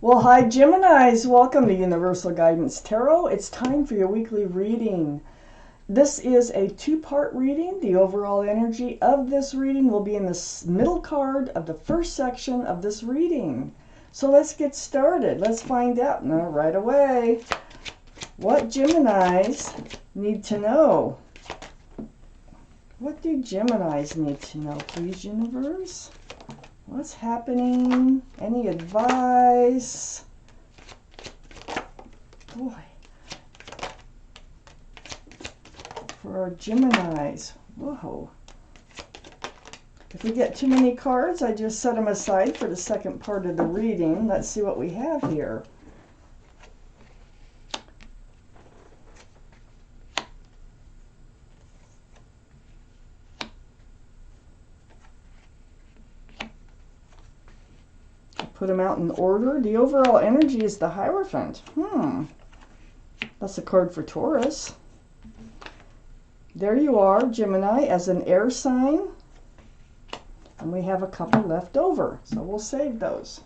Well, hi Geminis, welcome to Universal Guidance Tarot. It's time for your weekly reading. This is a two-part reading. The overall energy of this reading will be in the middle card of the first section of this reading. So let's get started. Let's find out right away what Geminis need to know. What do Geminis need to know, please, universe? What's happening? Any advice? Boy. For our Geminis. Whoa. If we get too many cards, I just set them aside for the second part of the reading. Let's see what we have here. Put them out in order. The overall energy is the Hierophant. That's a card for Taurus. There you are, Gemini, as an air sign. And we have a couple left over, so we'll save those.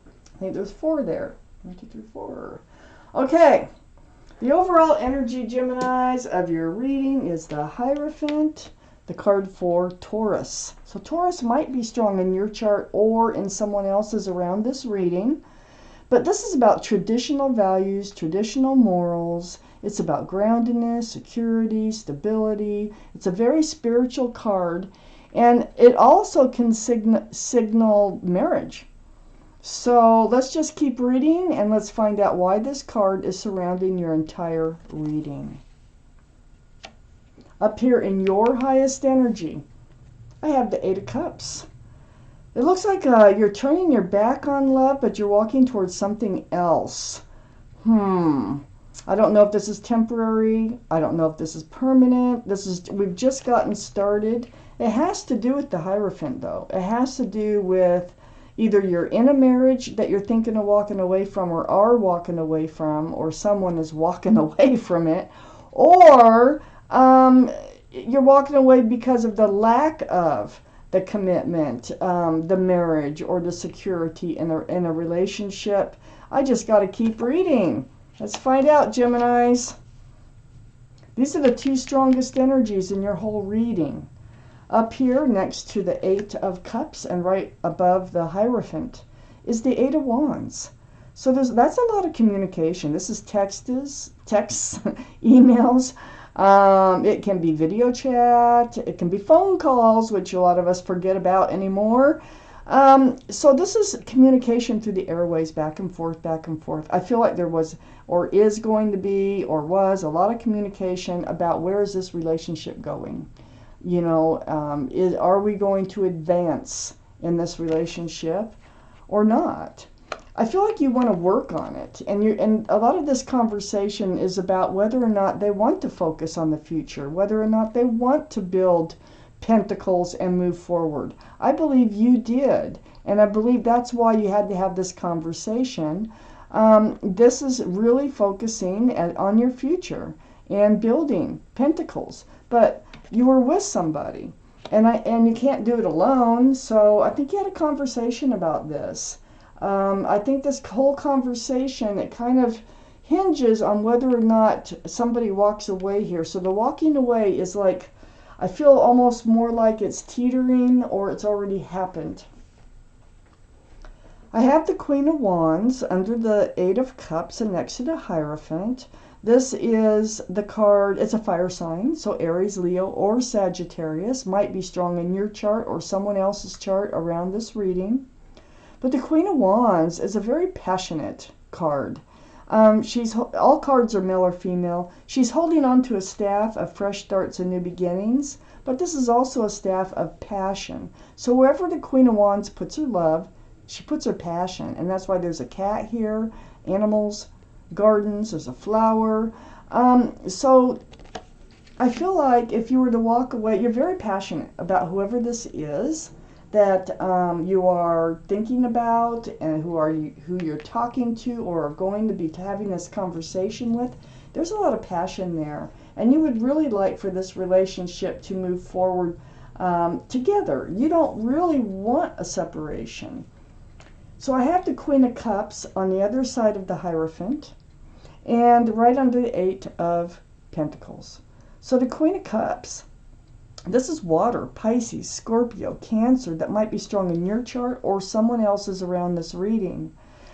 I think there's 4 there. 1, 2, 3, 4. Okay. The overall energy, Geminis, of your reading is the Hierophant, the card for Taurus. So Taurus might be strong in your chart or in someone else's around this reading. But this is about traditional values, traditional morals. It's about groundedness, security, stability. It's a very spiritual card. And it also can signal marriage. So let's just keep reading and let's find out why this card is surrounding your entire reading. Up here in your highest energy, I have the 8 of Cups. It looks like you're turning your back on love, but you're walking towards something else. I don't know if this is temporary. I don't know if this is permanent. We've just gotten started. It has to do with the Hierophant, though. It has to do with either you're in a marriage that you're thinking of walking away from or are walking away from, or someone is walking away from it, or you're walking away because of the lack of the commitment, the marriage, or the security in a relationship. I just got to keep reading. Let's find out, Geminis. These are the 2 strongest energies in your whole reading. Up here next to the 8 of Cups and right above the Hierophant is the 8 of Wands. So that's a lot of communication. This is texts, emails. It can be video chat. It can be phone calls, which a lot of us forget about anymore. So this is communication through the airways, back and forth, back and forth. I feel like there was or is going to be or was a lot of communication about where is this relationship going. You know, are we going to advance in this relationship or not? I feel like you want to work on it, and a lot of this conversation is about whether or not they want to focus on the future, whether or not they want to build pentacles and move forward. I believe you did, and I believe that's why you had to have this conversation. This is really focusing on your future and building pentacles, but you were with somebody, and you can't do it alone. So I think you had a conversation about this. I think this whole conversation, it kind of hinges on whether or not somebody walks away here. So the walking away is like, I feel almost more like it's teetering or it's already happened. I have the Queen of Wands under the 8 of Cups and next to the Hierophant. This is the card, it's a fire sign, so Aries, Leo, or Sagittarius might be strong in your chart or someone else's chart around this reading. But the Queen of Wands is a very passionate card. All cards are male or female. She's holding on to a staff of fresh starts and new beginnings, but this is also a staff of passion. So wherever the Queen of Wands puts her love, she puts her passion, and that's why there's a cat here, animals, gardens, there's a flower. So I feel like if you were to walk away, you're very passionate about whoever this is that you are thinking about and who you're talking to or are going to be having this conversation with. There's a lot of passion there, and you would really like for this relationship to move forward together. You don't really want a separation. So I have the Queen of Cups on the other side of the Hierophant and right under the Eight of Pentacles. So the Queen of Cups, this is water, Pisces, Scorpio, Cancer, that might be strong in your chart or someone else's around this reading.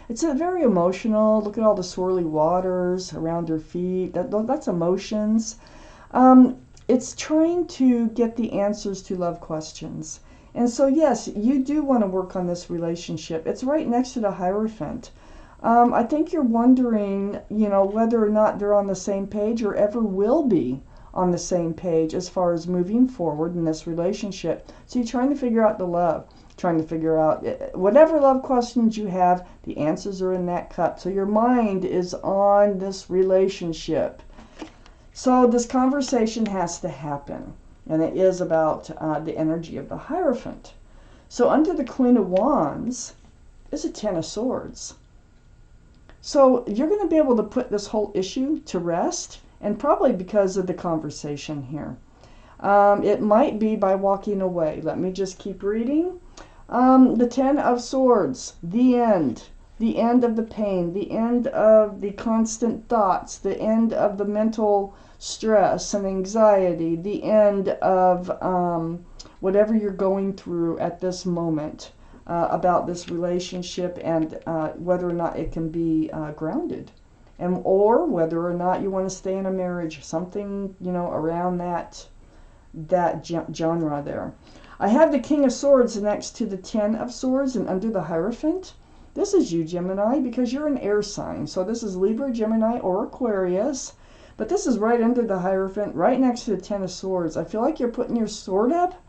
It's a very emotional. Look at all the swirly waters around her feet. That's emotions. It's trying to get the answers to love questions. And so, yes, you do want to work on this relationship. It's right next to the Hierophant. I think you're wondering, whether or not they're on the same page or ever will be on the same page as far as moving forward in this relationship. So you're trying to figure out the love, trying to figure out whatever love questions you have, the answers are in that cup. So your mind is on this relationship. So this conversation has to happen, and it is about the energy of the Hierophant. So under the Queen of Wands is a Ten of Swords. So you're going to be able to put this whole issue to rest, and probably because of the conversation here. It might be by walking away. Let me just keep reading. The Ten of Swords, the end of the pain, the end of the constant thoughts, the end of the mental stress and anxiety, the end of whatever you're going through at this moment about this relationship, and whether or not it can be grounded, and or whether or not you want to stay in a marriage, something around that genre there. I have the King of Swords next to the Ten of Swords and under the Hierophant. This is you, Gemini, because you're an air sign. So this is Libra, Gemini, or Aquarius. But this is right under the Hierophant, right next to the Ten of Swords. I feel like you're putting your sword up.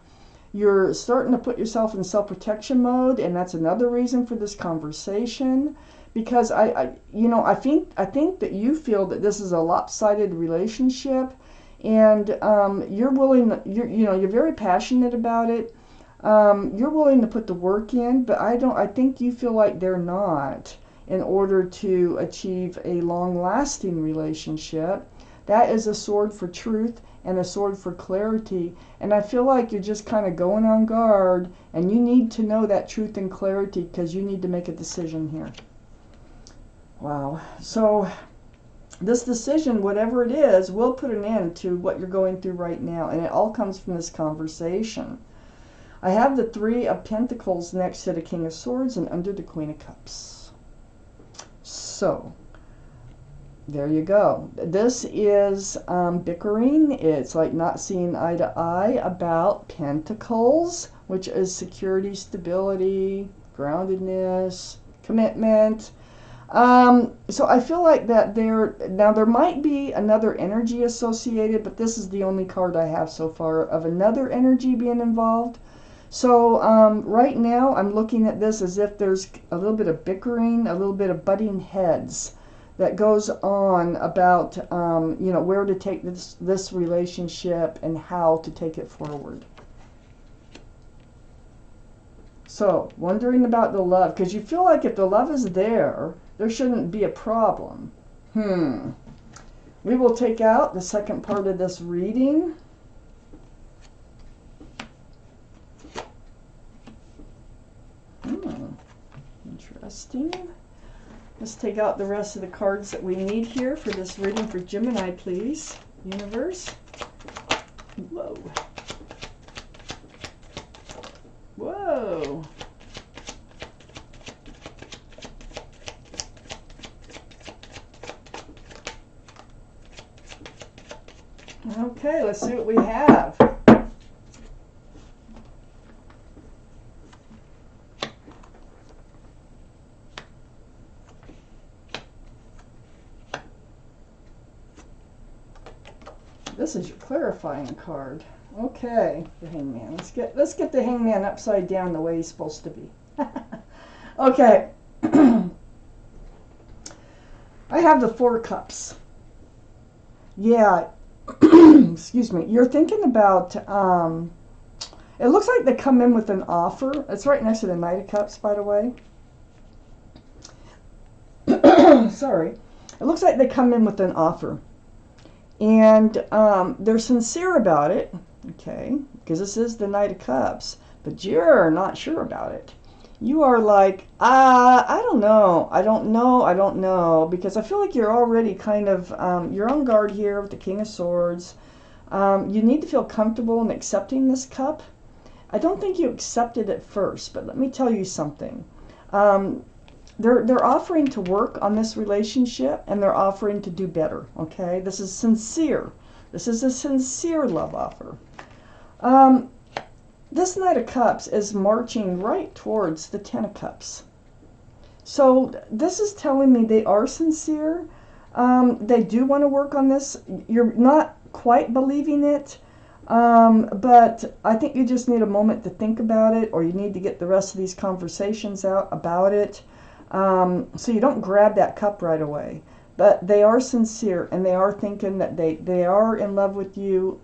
You're starting to put yourself in self-protection mode, and that's another reason for this conversation. Because I think that you feel that this is a lopsided relationship, and you're willing. You're very passionate about it. You're willing to put the work in, but I think you feel like they're not, in order to achieve a long-lasting relationship. That is a sword for truth and a sword for clarity. And I feel like you're just kind of going on guard, and you need to know that truth and clarity because you need to make a decision here. Wow. So this decision, whatever it is, will put an end to what you're going through right now. And it all comes from this conversation. I have the Three of Pentacles next to the King of Swords and under the Queen of Cups. So there you go. This is bickering. It's like not seeing eye to eye about Pentacles, which is security, stability, groundedness, commitment. So I feel like that there might be another energy associated, but this is the only card I have so far of another energy being involved. So right now I'm looking at this as if there's a little bit of bickering, a little bit of butting heads that goes on about where to take this relationship and how to take it forward. So wondering about the love, because you feel like if the love is there shouldn't be a problem. We will take out the second part of this reading. Interesting. Let's take out the rest of the cards that we need here for this reading for Gemini, please. Universe. Whoa. Whoa. Okay, let's see what we have. This is your clarifying card. Okay, the Hangman. Let's get the Hangman upside down the way he's supposed to be. Okay. I have the Four Cups. Yeah. Excuse me. You're thinking about it looks like they come in with an offer. It's right next to the Knight of Cups, by the way. Sorry. It looks like they come in with an offer. And they're sincere about it, okay, because this is the Knight of Cups, but you're not sure about it. You are like, I don't know, because I feel like you're already kind of, you're on guard here with the King of Swords. You need to feel comfortable in accepting this cup. I don't think you accepted it first, but let me tell you something. Um, they're offering to work on this relationship, and they're offering to do better. Okay, this is sincere. This is a sincere love offer. Um, this Knight of Cups is marching right towards the Ten of Cups. So this is telling me they are sincere. They do want to work on this. You're not quite believing it, but I think you just need a moment to think about it, or you need to get the rest of these conversations out about it. So you don't grab that cup right away. But they are sincere, and they are thinking that they are in love with you.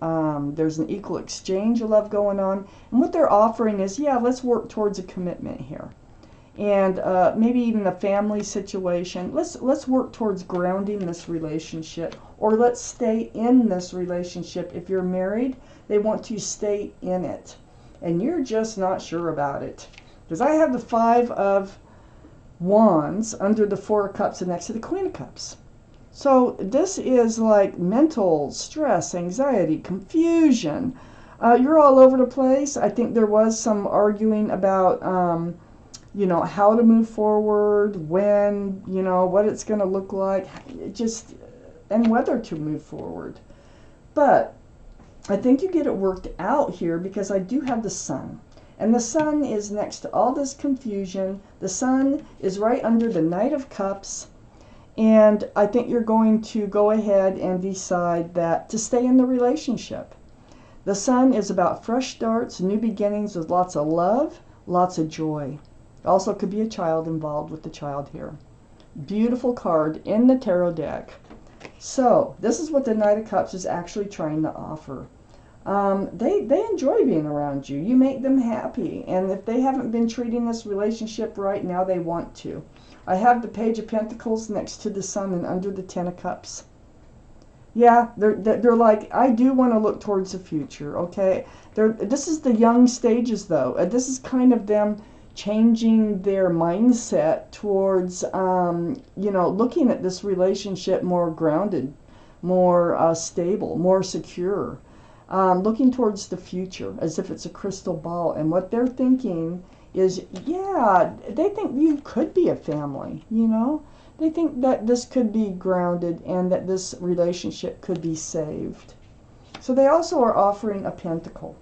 There's an equal exchange of love going on. And what they're offering is, yeah, let's work towards a commitment here. And maybe even a family situation. Let's work towards grounding this relationship, or let's stay in this relationship. If you're married, they want to stay in it, and you're just not sure about it. Because I have the Five of Wands under the Four of Cups and next to the Queen of Cups. So this is like mental stress, anxiety, confusion. You're all over the place. I think there was some arguing about how to move forward, when, what it's going to look like, and whether to move forward. But I think you get it worked out here, because I do have the Sun. And the Sun is next to all this confusion. The Sun is right under the Knight of Cups. And I think you're going to go ahead and decide that to stay in the relationship. The Sun is about fresh starts, new beginnings with lots of love, lots of joy. Also could be a child involved with the child here. Beautiful card in the tarot deck. So this is what the Knight of Cups is actually trying to offer. They enjoy being around you. You make them happy. And if they haven't been treating this relationship right, now they want to. I have the Page of Pentacles next to the Sun and under the Ten of Cups. Yeah, they're like, I do want to look towards the future, okay? This is the young stages, though. This is kind of them changing their mindset towards, looking at this relationship more grounded, more stable, more secure. Looking towards the future as if it's a crystal ball. And what they're thinking is, yeah, they think you could be a family, They think that this could be grounded and that this relationship could be saved. So they also are offering a pentacle.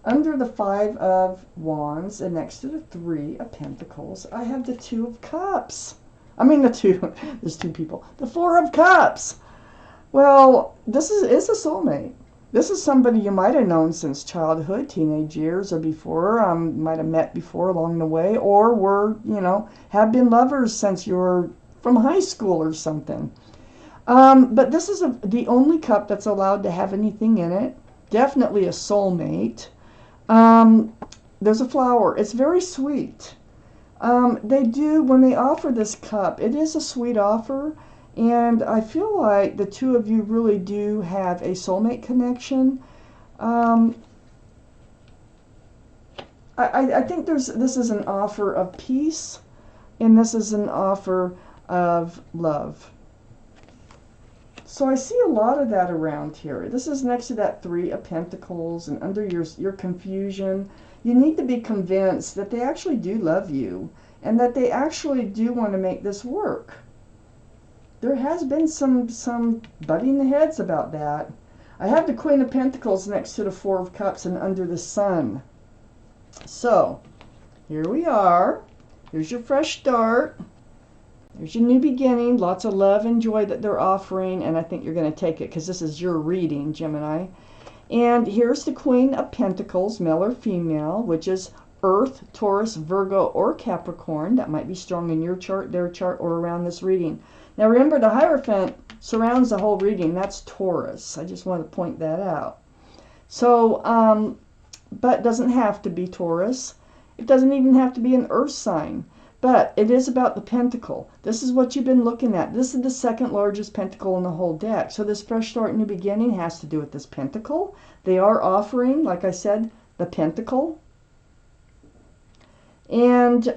Under the Five of Wands and next to the Three of Pentacles, I have the Two of Cups. There's two people. The Four of Cups. Well, this is a soulmate. This is somebody you might have known since childhood, teenage years, or before. Might have met before along the way, or have been lovers since you were from high school or something. But this is the only cup that's allowed to have anything in it. Definitely a soulmate. There's a flower. It's very sweet. When they offer this cup, it is a sweet offer. And I feel like the two of you really do have a soulmate connection. I think this is an offer of peace, and this is an offer of love. So I see a lot of that around here. This is next to that Three of Pentacles, and under your confusion, you need to be convinced that they actually do love you, and that they actually do want to make this work. There has been some butting heads about that. I have the Queen of Pentacles next to the Four of Cups and under the Sun. So, here we are. Here's your fresh start. There's your new beginning. Lots of love and joy that they're offering, and I think you're going to take it because this is your reading, Gemini. And here's the Queen of Pentacles, male or female, which is Earth, Taurus, Virgo, or Capricorn. That might be strong in your chart, their chart, or around this reading. Now remember, the Hierophant surrounds the whole reading. That's Taurus. I just want to point that out. So, but it doesn't have to be Taurus. It doesn't even have to be an Earth sign. But it is about the pentacle. This is what you've been looking at. This is the second largest pentacle in the whole deck. So this fresh start, new beginning has to do with this pentacle. They are offering, like I said, the pentacle. And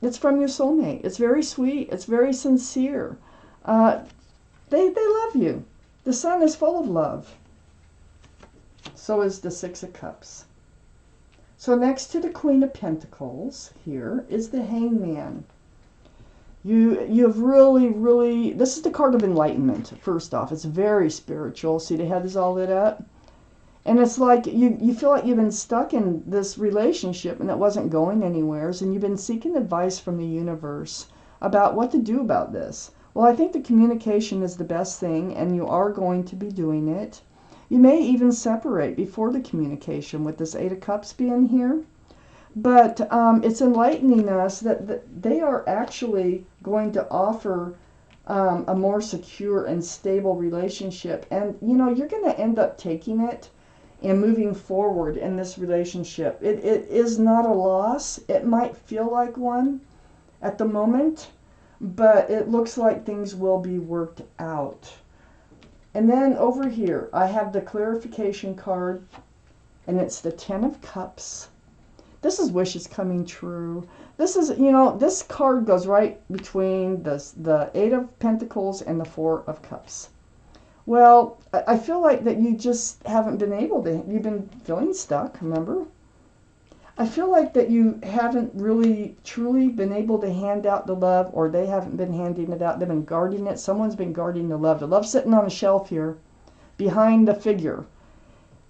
it's from your soulmate. It's very sweet. It's very sincere. Uh, they love you. The sun is full of love. So is the Six of Cups. So next to the Queen of Pentacles here is the Hangman. You've really, this is the card of enlightenment, first off. It's very spiritual. See, the head is all lit up. And it's like you feel like you've been stuck in this relationship and it wasn't going anywhere. And you've been seeking advice from the universe about what to do about this. Well, I think the communication is the best thing, and you are going to be doing it. You may even separate before the communication with this Eight of Cups being here. But it's enlightening us that they are actually going to offer a more secure and stable relationship. And, you know, you're going to end up taking it and moving forward in this relationship. It is not a loss. It might feel like one at the moment, but it looks like things will be worked out. And then over here, I have the clarification card, and it's the Ten of Cups. This is wishes coming true. This is, you know, this card goes right between the Eight of Pentacles and the Four of Cups. Well, I feel like that you just haven't been able to, you've been feeling stuck, remember? I feel like that you haven't really, truly been able to hand out the love, or they haven't been handing it out. They've been guarding it. Someone's been guarding the love. The love's sitting on a shelf here behind the figure.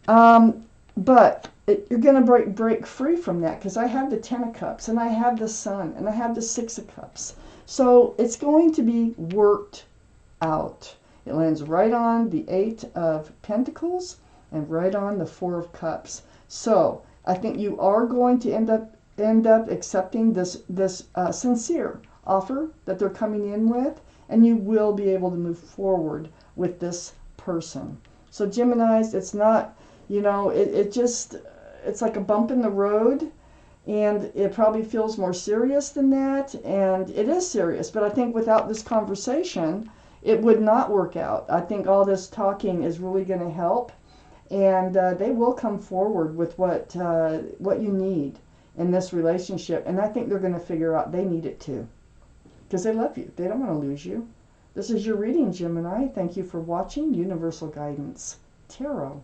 But you're going to break free from that, because I have the Ten of Cups, and I have the Sun, and I have the Six of Cups. So it's going to be worked out. It lands right on the Eight of Pentacles and right on the Four of Cups. So I think you are going to end up accepting this sincere offer that they're coming in with, and you will be able to move forward with this person. So Geminis, it's not, you know, it's like a bump in the road, and it probably feels more serious than that, and it is serious. But I think without this conversation, it would not work out. I think all this talking is really going to help, and they will come forward with what you need in this relationship. And I think they're going to figure out they need it too, because they love you. They don't want to lose you. This is your reading, Gemini. Thank you for watching Universal Guidance Tarot.